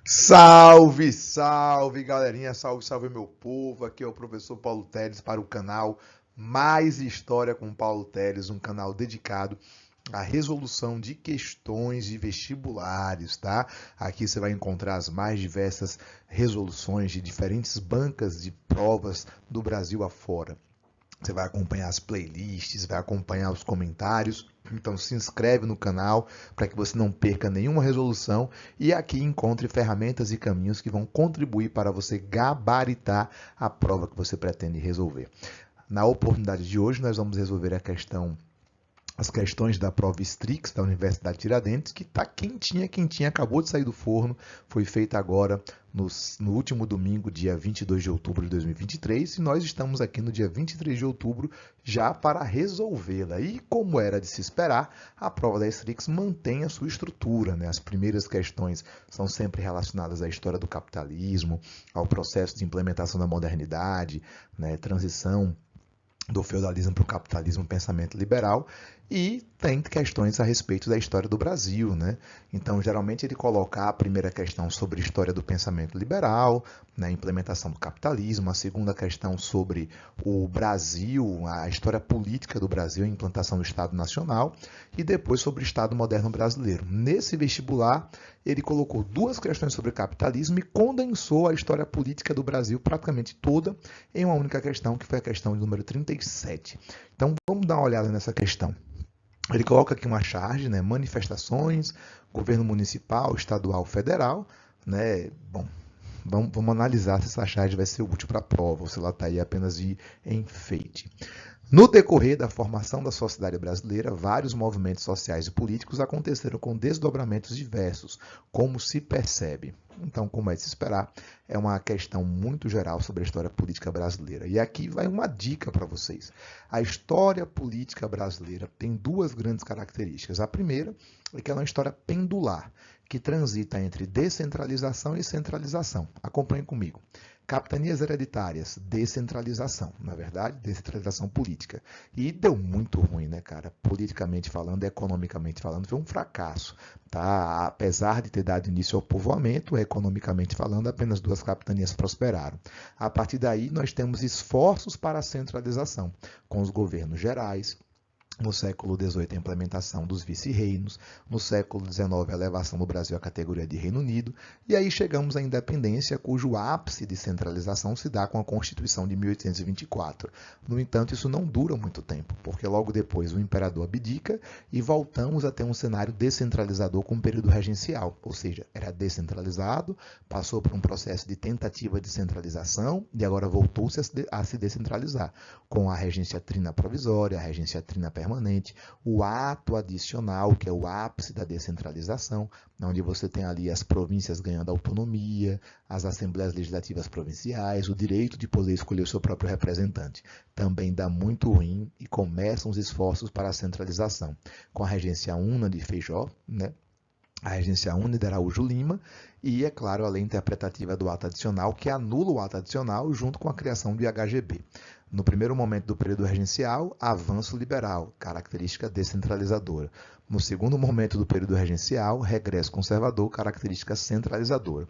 Salve, salve, galerinha, salve, salve meu povo. Aqui é o professor Paulo Teles para o canal Mais História com Paulo Teles, um canal dedicado à resolução de questões de vestibulares, tá? Aqui você vai encontrar as mais diversas resoluções de diferentes bancas de provas do Brasil afora. Você vai acompanhar as playlists, vai acompanhar os comentários. Então se inscreve no canal para que você não perca nenhuma resolução e aqui encontre ferramentas e caminhos que vão contribuir para você gabaritar a prova que você pretende resolver. Na oportunidade de hoje, nós vamos resolver as questões da prova Strix da Universidade Tiradentes, que está quentinha, quentinha, acabou de sair do forno, foi feita agora no último domingo, dia 22 de outubro de 2023, e nós estamos aqui no dia 23 de outubro já para resolvê-la. E como era de se esperar, a prova da Strix mantém a sua estrutura, né? As primeiras questões são sempre relacionadas à história do capitalismo, ao processo de implementação da modernidade, né? Transição do feudalismo para o capitalismo, pensamento liberal, e tem questões a respeito da história do Brasil, né? Então, geralmente ele coloca a primeira questão sobre a história do pensamento liberal, né, a implementação do capitalismo, a segunda questão sobre o Brasil, a história política do Brasil, a implantação do Estado Nacional, e depois sobre o Estado moderno brasileiro. Nesse vestibular, ele colocou duas questões sobre o capitalismo e condensou a história política do Brasil praticamente toda em uma única questão, que foi a questão de número 37. Então, vamos dar uma olhada nessa questão. Ele coloca aqui uma charge, né? Manifestações, governo municipal, estadual, federal, né? Bom, vamos analisar se essa charge vai ser útil para a prova ou se ela está aí apenas de enfeite. No decorrer da formação da sociedade brasileira, vários movimentos sociais e políticos aconteceram com desdobramentos diversos, como se percebe. Então, como é de se esperar, é uma questão muito geral sobre a história política brasileira. E aqui vai uma dica para vocês. A história política brasileira tem duas grandes características. A primeira é que ela é uma história pendular, que transita entre descentralização e centralização. Acompanhe comigo. Capitanias hereditárias, descentralização, na verdade, descentralização política. E deu muito ruim, né, cara? Politicamente falando, economicamente falando, foi um fracasso. Tá? Apesar de ter dado início ao povoamento, economicamente falando, apenas duas capitanias prosperaram. A partir daí, nós temos esforços para a centralização, com os governos gerais. No século XVIII, a implementação dos vice-reinos. No século XIX, a elevação do Brasil à categoria de Reino Unido. E aí chegamos à independência, cujo ápice de centralização se dá com a Constituição de 1824. No entanto, isso não dura muito tempo, porque logo depois o imperador abdica e voltamos a ter um cenário descentralizador com o período regencial. Ou seja, era descentralizado, passou por um processo de tentativa de centralização e agora voltou-se a se descentralizar, com a regência trina provisória, a regência trina permanente, o ato adicional, que é o ápice da descentralização, onde você tem ali as províncias ganhando autonomia, as assembleias legislativas provinciais, o direito de poder escolher o seu próprio representante. Também dá muito ruim e começam os esforços para a centralização, com a regência una de Feijó, né? A regência una de Araújo Lima e, é claro, a lei interpretativa do ato adicional, que anula o ato adicional junto com a criação do IHGB. No primeiro momento do período regencial, avanço liberal, característica descentralizadora. No segundo momento do período regencial, regresso conservador, característica centralizadora.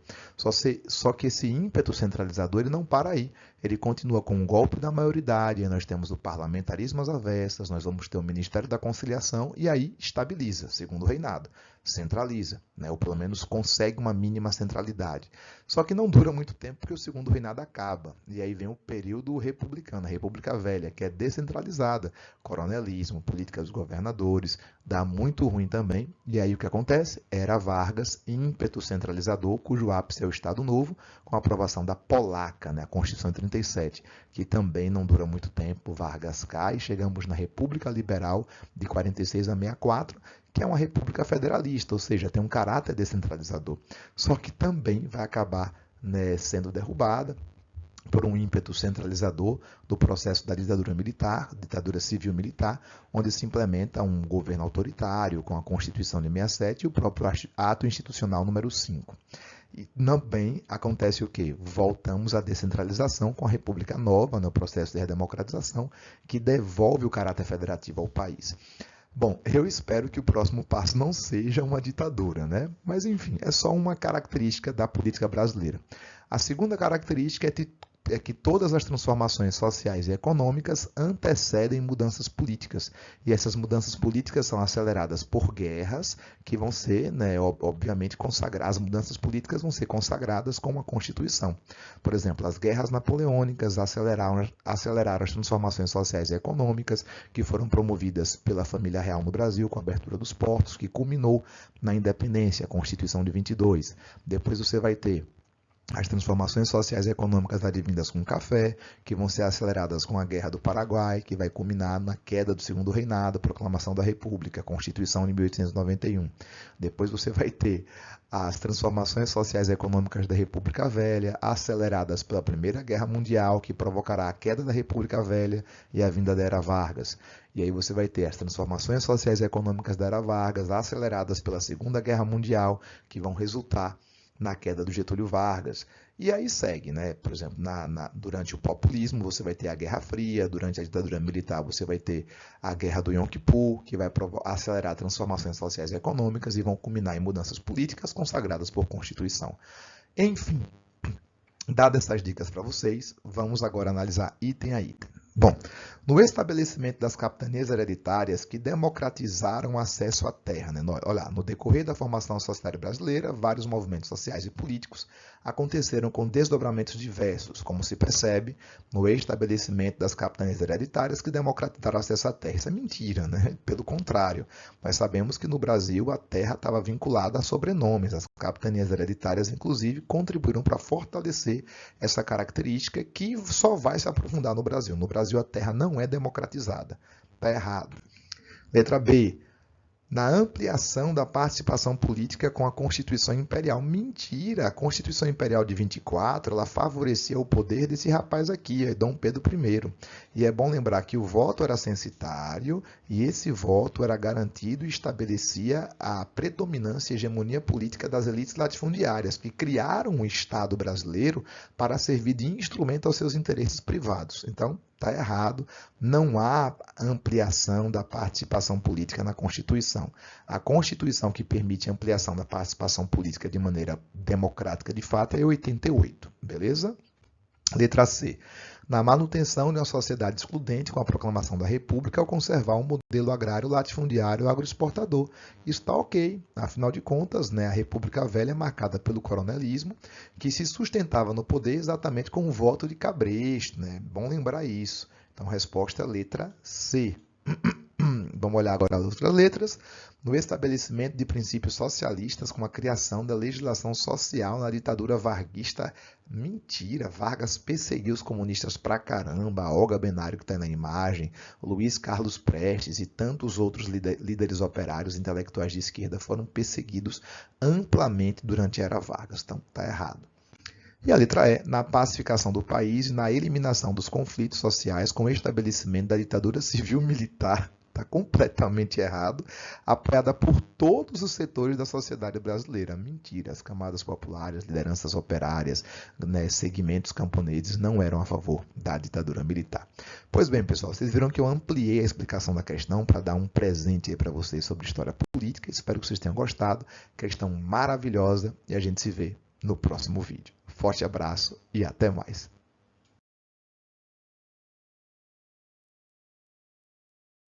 Só que esse ímpeto centralizador ele não para aí. Ele continua com o golpe da maioridade, aí nós temos o parlamentarismo às avessas, nós vamos ter o Ministério da Conciliação e aí estabiliza, segundo o reinado, centraliza, né? Ou pelo menos consegue uma mínima centralidade. Só que não dura muito tempo porque o segundo reinado acaba. E aí vem o período republicano, a República Velha, que é descentralizada, coronelismo, política dos governadores, dá muito ruim também. E aí o que acontece? Era Vargas, ímpeto centralizador, cujo ápice é o Estado Novo, com a aprovação da Polaca, né, a Constituição de 37, que também não dura muito tempo. Vargas cai, chegamos na República Liberal de 46 a 64, que é uma república federalista, ou seja, tem um caráter descentralizador. Só que também vai acabar, né, sendo derrubada por um ímpeto centralizador do processo da ditadura militar, ditadura civil-militar, onde se implementa um governo autoritário com a Constituição de 67 e o próprio ato institucional número 5. E também acontece o quê? Voltamos à descentralização com a República Nova, no processo de redemocratização, que devolve o caráter federativo ao país. Bom, eu espero que o próximo passo não seja uma ditadura, né? Mas enfim, é só uma característica da política brasileira. A segunda característica é que todas as transformações sociais e econômicas antecedem mudanças políticas. E essas mudanças políticas são aceleradas por guerras que vão ser, né, obviamente, consagradas. As mudanças políticas vão ser consagradas com uma Constituição. Por exemplo, as guerras napoleônicas aceleraram as transformações sociais e econômicas que foram promovidas pela família real no Brasil, com a abertura dos portos, que culminou na independência, a Constituição de 22. Depois você vai ter as transformações sociais e econômicas advindas com o café, que vão ser aceleradas com a Guerra do Paraguai, que vai culminar na queda do Segundo Reinado, proclamação da República, Constituição de 1891. Depois você vai ter as transformações sociais e econômicas da República Velha, aceleradas pela Primeira Guerra Mundial, que provocará a queda da República Velha e a vinda da Era Vargas. E aí você vai ter as transformações sociais e econômicas da Era Vargas, aceleradas pela Segunda Guerra Mundial, que vão resultar na queda do Getúlio Vargas. E aí segue, né? Por exemplo, durante o populismo você vai ter a Guerra Fria, durante a ditadura militar você vai ter a Guerra do Yom Kippur, que vai acelerar transformações sociais e econômicas e vão culminar em mudanças políticas consagradas por Constituição. Enfim, dadas essas dicas para vocês, vamos agora analisar item a item. Bom, no estabelecimento das capitanias hereditárias que democratizaram o acesso à terra, né? Olha, no decorrer da formação societária brasileira, vários movimentos sociais e políticos aconteceram com desdobramentos diversos, como se percebe no estabelecimento das capitanias hereditárias que democratizaram o acesso à terra. Isso é mentira, né? Pelo contrário, nós sabemos que no Brasil a terra estava vinculada a sobrenomes. As capitanias hereditárias, inclusive, contribuíram para fortalecer essa característica que só vai se aprofundar no Brasil. No Brasil, a terra não é democratizada. Está errado. Letra B. Na ampliação da participação política com a Constituição Imperial. Mentira! A Constituição Imperial de 24, ela favorecia o poder desse rapaz aqui, Dom Pedro I. E é bom lembrar que o voto era censitário e esse voto era garantido e estabelecia a predominância e hegemonia política das elites latifundiárias, que criaram o Estado brasileiro para servir de instrumento aos seus interesses privados. Então, está errado, não há ampliação da participação política na Constituição. A Constituição que permite a ampliação da participação política de maneira democrática de fato é 88, beleza? Letra C. Na manutenção de uma sociedade excludente com a proclamação da República ao conservar um modelo agrário latifundiário agroexportador. Isso está ok. Afinal de contas, né, a República Velha é marcada pelo coronelismo, que se sustentava no poder exatamente com o voto de cabresto. Né? Bom lembrar isso. Então, resposta é letra C. Vamos olhar agora as outras letras. No estabelecimento de princípios socialistas com a criação da legislação social na ditadura varguista. Mentira, Vargas perseguiu os comunistas pra caramba, Olga Benário que está na imagem, Luiz Carlos Prestes e tantos outros líderes operários intelectuais de esquerda foram perseguidos amplamente durante a era Vargas. Então, está errado. E a letra E, na pacificação do país e na eliminação dos conflitos sociais com o estabelecimento da ditadura civil-militar. Está completamente errado, apoiada por todos os setores da sociedade brasileira. Mentira, as camadas populares, lideranças operárias, né, segmentos camponeses não eram a favor da ditadura militar. Pois bem, pessoal, vocês viram que eu ampliei a explicação da questão para dar um presente para vocês sobre história política. Espero que vocês tenham gostado. Questão maravilhosa e a gente se vê no próximo vídeo. Forte abraço e até mais.